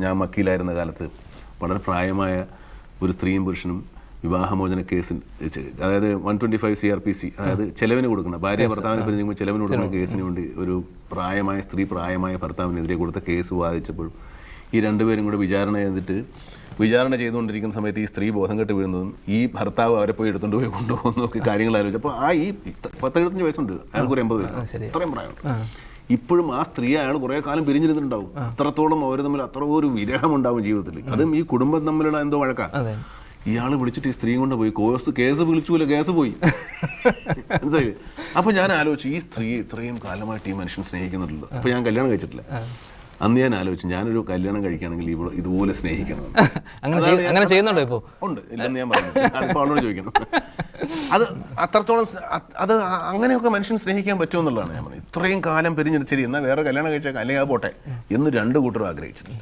ഞാൻ വക്കീലായിരുന്ന കാലത്ത് വളരെ പ്രായമായ ഒരു സ്ത്രീയും പുരുഷനും വിവാഹമോചന കേസിന്, അതായത് 125 CRPC, അതായത് ചെലവിന് കൊടുക്കുന്ന, ഭാര്യ ഭർത്താവിനെ പിരിഞ്ഞുമ്പോൾ ചെലവിന് കൊടുക്കുന്ന കേസിന് വേണ്ടി ഒരു പ്രായമായ സ്ത്രീ പ്രായമായ ഭർത്താവിനെതിരെ കൊടുത്ത കേസ് വാദിച്ചപ്പോൾ ഈ രണ്ടുപേരും കൂടെ വിചാരണ ചെയ്തുകൊണ്ടിരിക്കുന്ന സമയത്ത് ഈ സ്ത്രീ ബോധം കെട്ട് വീഴുന്നതും ഈ ഭർത്താവ് അവരെ പോയി എടുത്തുകൊണ്ട് പോയി കൊണ്ടുപോകുന്നതൊക്കെ കാര്യങ്ങൾ ആലോചിച്ചു. അപ്പോൾ ഈ 10-75 വയസ്സുണ്ട്, അയാൾക്ക് ഒരു 80 വയസ്സ്, ഇത്രയും പ്രായമുണ്ട്. ഇപ്പോഴും ആ സ്ത്രീ അയാൾ കുറേ കാലം പിരിഞ്ഞിരുന്നുണ്ടാവും. അത്രത്തോളം അവർ തമ്മിൽ അത്ര ഒരു വിരഹം ഉണ്ടാവും ജീവിതത്തിൽ. അതും ഈ കുടുംബം തമ്മിലുള്ള എന്തോ വഴക്കാം. ഇയാൾ വിളിച്ചിട്ട് ഈ സ്ത്രീ കൊണ്ട് പോയി കേസ് വിളിച്ചൂല, കേസ് പോയി. മനസ്സിലായി? അപ്പോൾ ഞാൻ ആലോചിച്ചു, ഈ സ്ത്രീ ഇത്രയും കാലമായിട്ട് ഈ മനുഷ്യൻ സ്നേഹിക്കുന്നുണ്ടല്ലോ. അപ്പോൾ ഞാൻ കല്യാണം കഴിച്ചിട്ടില്ല. അന്ന് ഞാൻ ആലോചിച്ചു, ഞാനൊരു കല്യാണം കഴിക്കുകയാണെങ്കിൽ ഇവിടെ ഇതുപോലെ സ്നേഹിക്കണം. അങ്ങനെ ചെയ്യുന്നുണ്ടോ ഇപ്പോൾ? ഉണ്ട്, ഇല്ലെന്ന് ഞാൻ പറഞ്ഞു. അതിപ്പോൾ അവളോട് ചോദിക്കണം. അത് അത്രത്തോളം അത് അങ്ങനെയൊക്കെ മനുഷ്യൻ സ്നേഹിക്കാൻ പറ്റുമെന്നുള്ളതാണ് ഞാൻ പറഞ്ഞത്. ഇത്രയും കാലം പിരിഞ്ഞിട്ട് ശരി എന്നാൽ വേറെ കല്യാണം കഴിച്ചേക്കാം, അല്ലെങ്കിൽ അത് പോട്ടെ എന്ന് 2 കൂട്ടരും ആഗ്രഹിച്ചിട്ടില്ല.